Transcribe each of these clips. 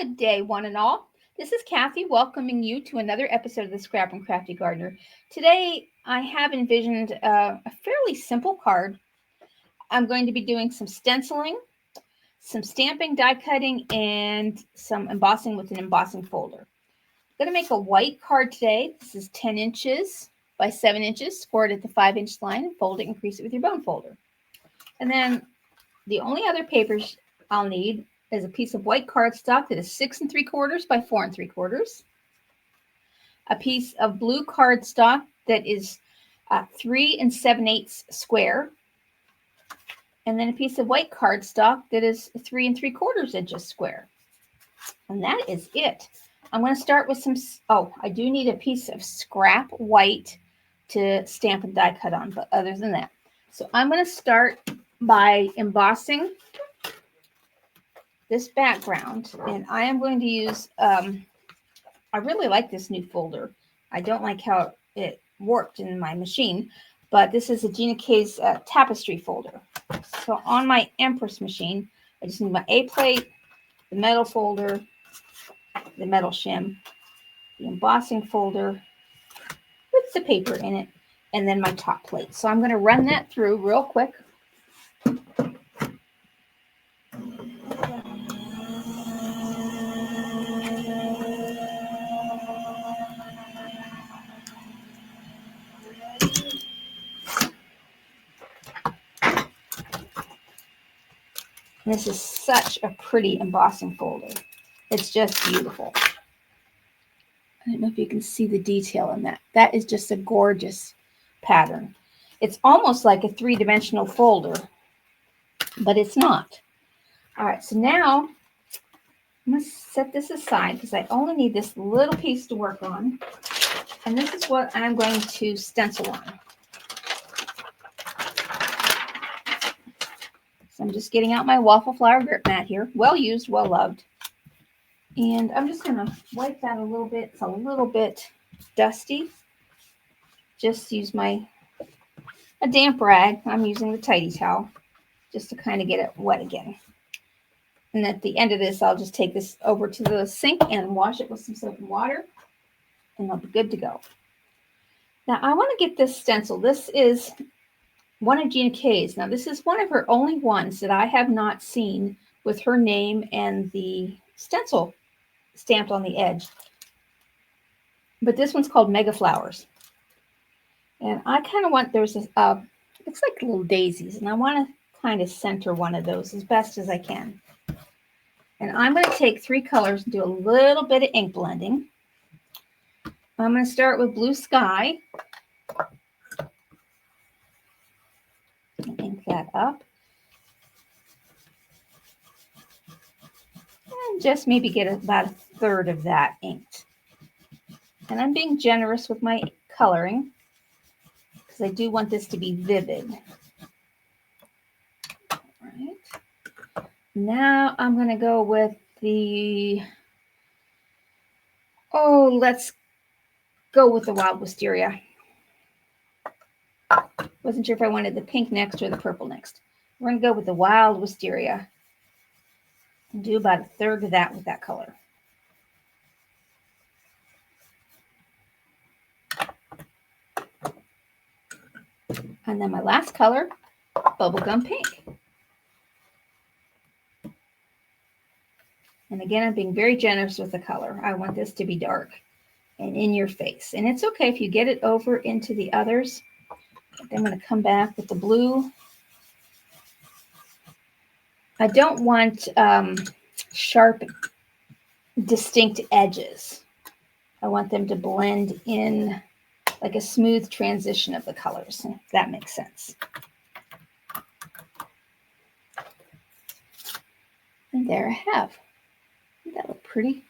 Good day, one and all. This is Kathy welcoming you to another episode of the Scrap and Crafty Gardener. Today, I have envisioned a fairly simple card. I'm going to be doing some stenciling, some stamping, die cutting, and some embossing with an embossing folder. I'm going to make a white card today. This is 10 inches by 7 inches. Score it at the 5-inch line and fold it and crease it with your bone folder. And then the only other papers I'll need is a piece of white cardstock that is 6 3/4 by 4 3/4, a piece of blue cardstock that is 3 7/8 square, and then a piece of white cardstock that is 3 3/4 inches square. And that is it. I'm going to start with some, I do need a piece of scrap white to stamp and die cut on, but other than that. So I'm going to start by embossing this background, and I am going to use, I really like this new folder. I don't like how it worked in my machine, but this is a GinaK's Tapestry folder. So on my Empress machine, I just need my A plate, the metal folder, the metal shim, the embossing folder with the paper in it, and then my top plate. So I'm going to run that through real quick. This is such a pretty embossing folder. It's just beautiful. I don't know if you can see the detail in that. That is just a gorgeous pattern. It's almost like a 3-dimensional folder, but it's not. All right, so now I'm going to set this aside because I only need this little piece to work on. And this is what I'm going to stencil on. So I'm just getting out my Waffle flower grip mat here. Well used, well loved. And I'm just going to wipe that a little bit. It's a little bit dusty. Just use a damp rag. I'm using the tidy towel just to kind of get it wet again. And at the end of this, I'll just take this over to the sink and wash it with some soap and water, and I'll be good to go. Now, I want to get this stencil. This is one of GinaK's. Now, this is one of her only ones that I have not seen with her name and the stencil stamped on the edge. But this one's called Mega Flowers. And I kind of want, there's this, it's like little daisies, and I want to kind of center one of those as best as I can. And I'm going to take 3 colors and do a little bit of ink blending. I'm going to start with Blue Sky. Ink that up. And just maybe get about 1/3 of that inked. And I'm being generous with my coloring because I do want this to be vivid. All right. Now I'm going to go with the, let's go with the Wild Wisteria. Wasn't sure if I wanted the pink next or the purple next. We're going to go with the Wild Wisteria and do about 1/3 of that with that color. And then my last color, Bubblegum Pink. And again, I'm being very generous with the color. I want this to be dark and in your face. And it's okay if you get it over into the others. I'm going to come back with the blue. I don't want sharp, distinct edges. I want them to blend in like a smooth transition of the colors, if that makes sense. And there I have. Doesn't that look pretty?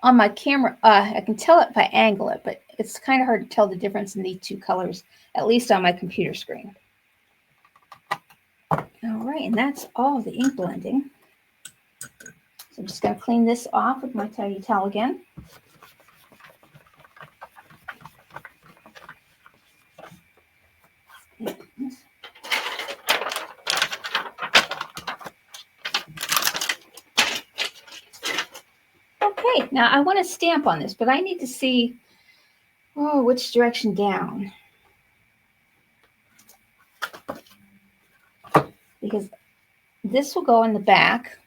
On my camera, I can tell it if I angle it, but it's kind of hard to tell the difference in these 2 colors, at least on my computer screen. All right, and that's all the ink blending. So I'm just going to clean this off with my tidy towel again. Okay, now I want to stamp on this, but I need to see, oh, which direction down. Because this will go in the back.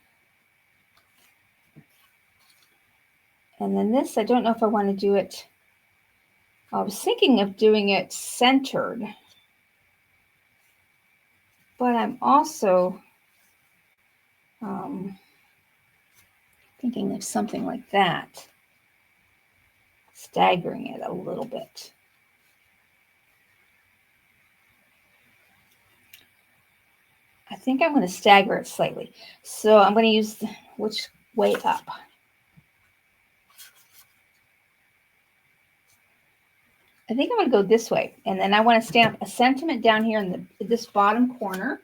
And then this, I don't know if I want to do it. I was thinking of doing it centered. But I'm also thinking of something like that. Staggering it a little bit. I think I'm going to stagger it slightly. So I'm going to use which way up? I think I'm going to go this way. And then I want to stamp a sentiment down here in this bottom corner.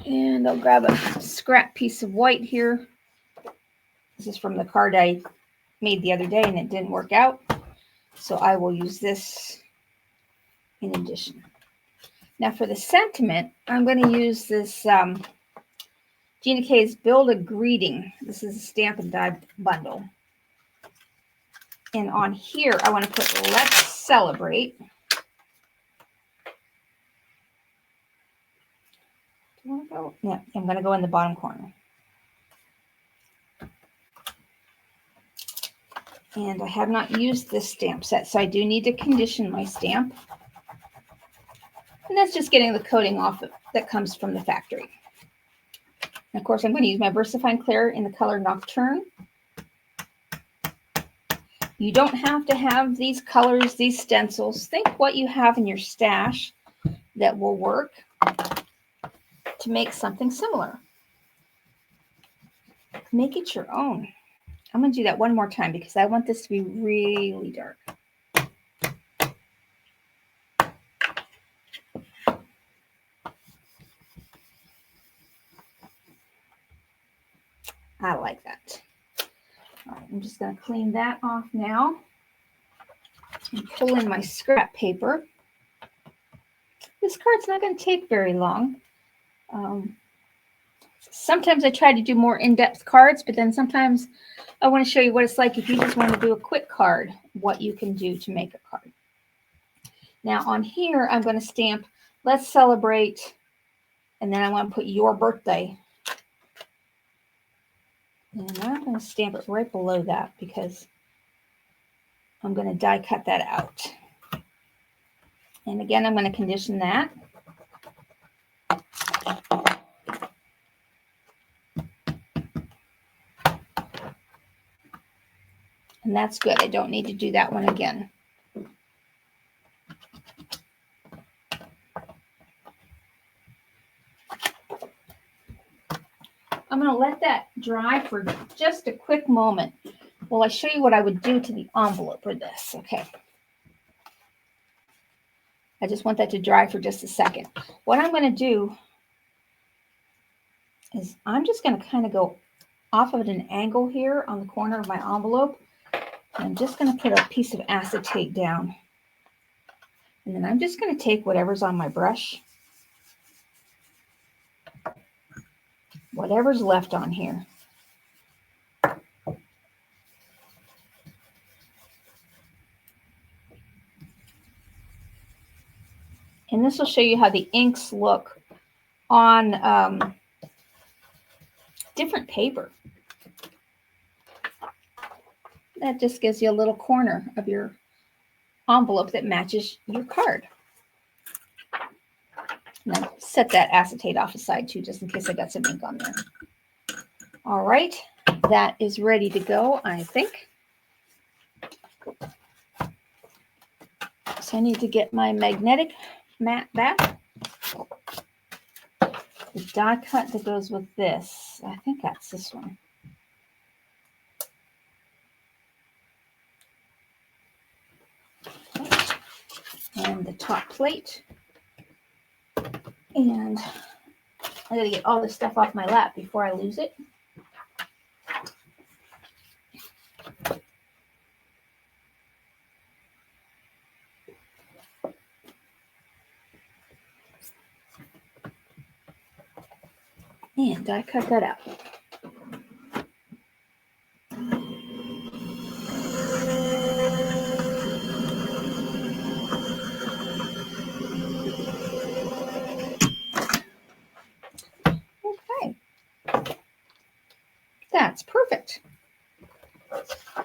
And I'll grab a scrap piece of white here. This is from the card I made the other day and it didn't work out. So I will use this in addition. Now for the sentiment, I'm going to use this GinaK's Build a Greeting. This is a stamp and die bundle. And on here, I want to put Let's Celebrate. Do you want to go? Yeah, I'm going to go in the bottom corner. And I have not used this stamp set, so I do need to condition my stamp. And that's just getting the coating off that comes from the factory. And of course, I'm going to use my VersaFine Clear in the color Nocturne. You don't have to have these colors, these stencils. Think what you have in your stash that will work to make something similar. Make it your own. I'm going to do that one more time because I want this to be really dark. I like that. All right, I'm just going to clean that off now and pull in my scrap paper. This card's not going to take very long. Sometimes I try to do more in-depth cards, but then sometimes I want to show you what it's like if you just want to do a quick card, what you can do to make a card. Now on here, I'm going to stamp Let's Celebrate, and then I want to put your birthday. And I'm going to stamp it right below that because I'm going to die cut that out. And again, I'm going to condition that. And that's good. I don't need to do that one again. I'm going to let that dry for just a quick moment while I show you what I would do to the envelope for this. Okay. I just want that to dry for just a second. What I'm going to do is I'm just going to kind of go off of an angle here on the corner of my envelope. And I'm just going to put a piece of acetate down. And then I'm just going to take whatever's on my brush, whatever's left on here. And this will show you how the inks look on different paper. That just gives you a little corner of your envelope that matches your card. And I'll set that acetate off aside too, just in case I got some ink on there. All right, that is ready to go, I think. So I need to get my magnetic mat back. The die cut that goes with this, I think that's this one. Okay. And the top plate. And I gotta get all this stuff off my lap before I lose it. And I cut that out.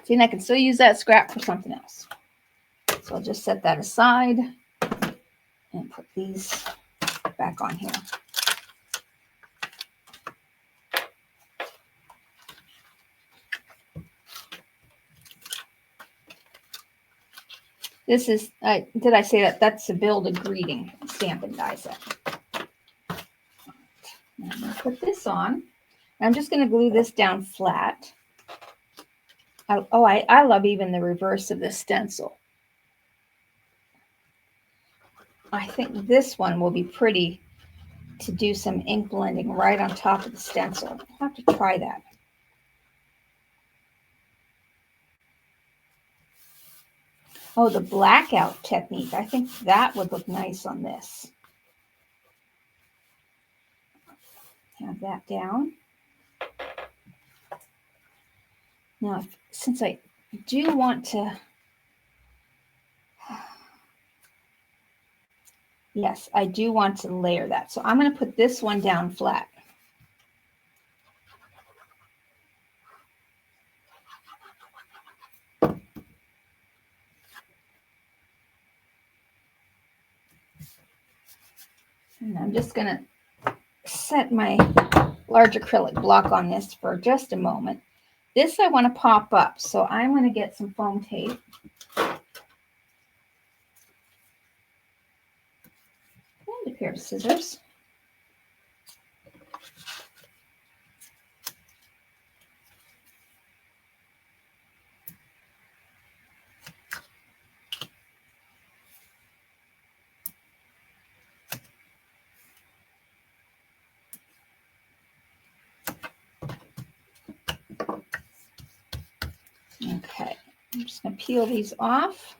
See, and I can still use that scrap for something else. So I'll just set that aside and put these back on here. This is, did I say that? That's a Build a Greeting Stampin' Die set. I'm going to put this on. I'm just going to glue this down flat. I love even the reverse of this stencil. I think this one will be pretty to do some ink blending right on top of the stencil. I'll have to try that. Oh, the blackout technique. I think that would look nice on this. Have that down. Now, since I do want to, yes, I do want to layer that. So I'm going to put this one down flat. And I'm just going to set my large acrylic block on this for just a moment. This I want to pop up, so I'm going to get some foam tape. And a pair of scissors. Okay, I'm just going to peel these off.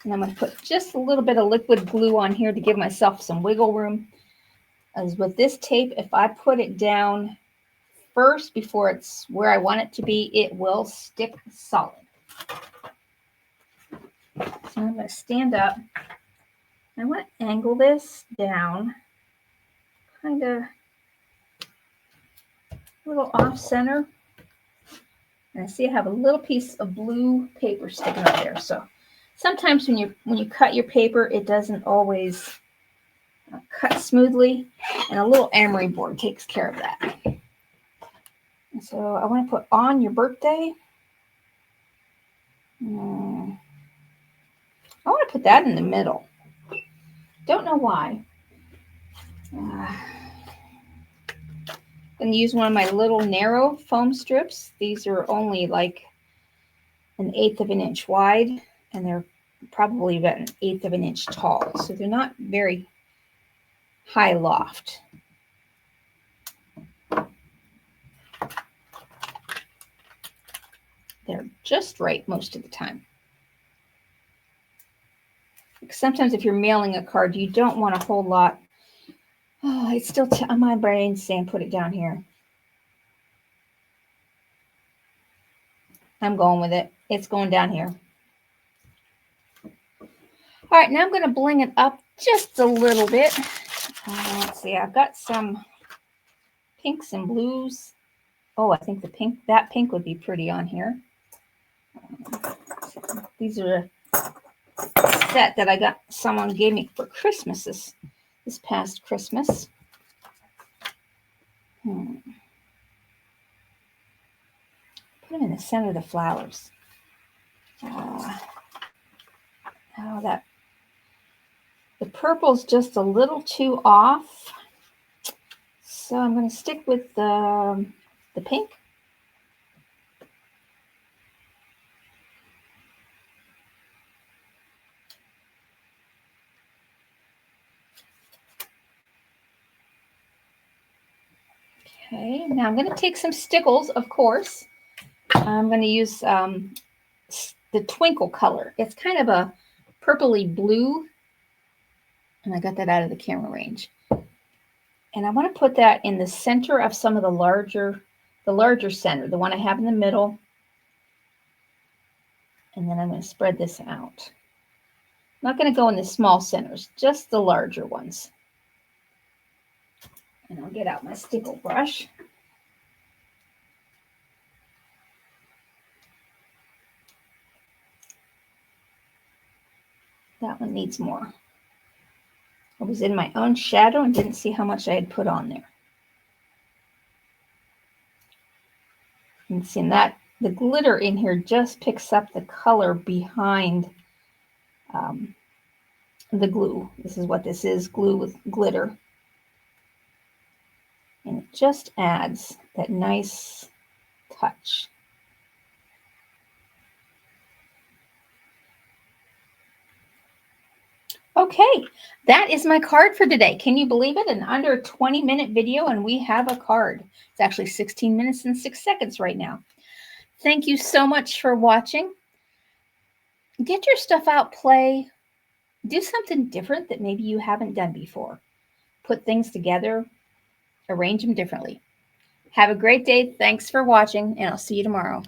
And I'm going to put just a little bit of liquid glue on here to give myself some wiggle room. As with this tape, if I put it down first before it's where I want it to be, it will stick solid. So I'm going to stand up. I want to angle this down, kind of a little off center. And I see I have a little piece of blue paper sticking up there. So sometimes when you cut your paper, it doesn't always cut smoothly, and a little emery board takes care of that. And so I want to put on your birthday. I want to put that in the middle. Don't know why. I'm going to use one of my little narrow foam strips. These are only like 1/8 of an inch wide, and they're probably about 1/8 of an inch tall. So they're not very high loft. They're just right most of the time. Sometimes if you're mailing a card, you don't want a whole lot. Oh, it's still on my brain saying put it down here. I'm going with it. It's going down here. All right, now I'm going to bling it up just a little bit. Let's see, I've got some pinks and blues. Oh, I think that pink would be pretty on here. These are a set that I got, someone gave me for Christmas this past Christmas. Put them in the center of the flowers. The purple's just a little too off. So I'm going to stick with the pink. Okay, now I'm going to take some stickles, of course. I'm going to use the Twinkle color. It's kind of a purpley blue, and I got that out of the camera range. And I want to put that in the center of some of the larger center, the one I have in the middle. And then I'm going to spread this out. I'm not going to go in the small centers, just the larger ones. And I'll get out my stickle brush. That one needs more. I was in my own shadow and didn't see how much I had put on there. And seeing that the glitter in here just picks up the color behind the glue. This is what this is, glue with glitter. And it just adds that nice touch. Okay, that is my card for today. Can you believe it? An under 20-minute video and we have a card. It's actually 16 minutes and 6 seconds right now. Thank you so much for watching. Get your stuff out, play. Do something different that maybe you haven't done before. Put things together, arrange them differently. Have a great day. Thanks for watching, and I'll see you tomorrow.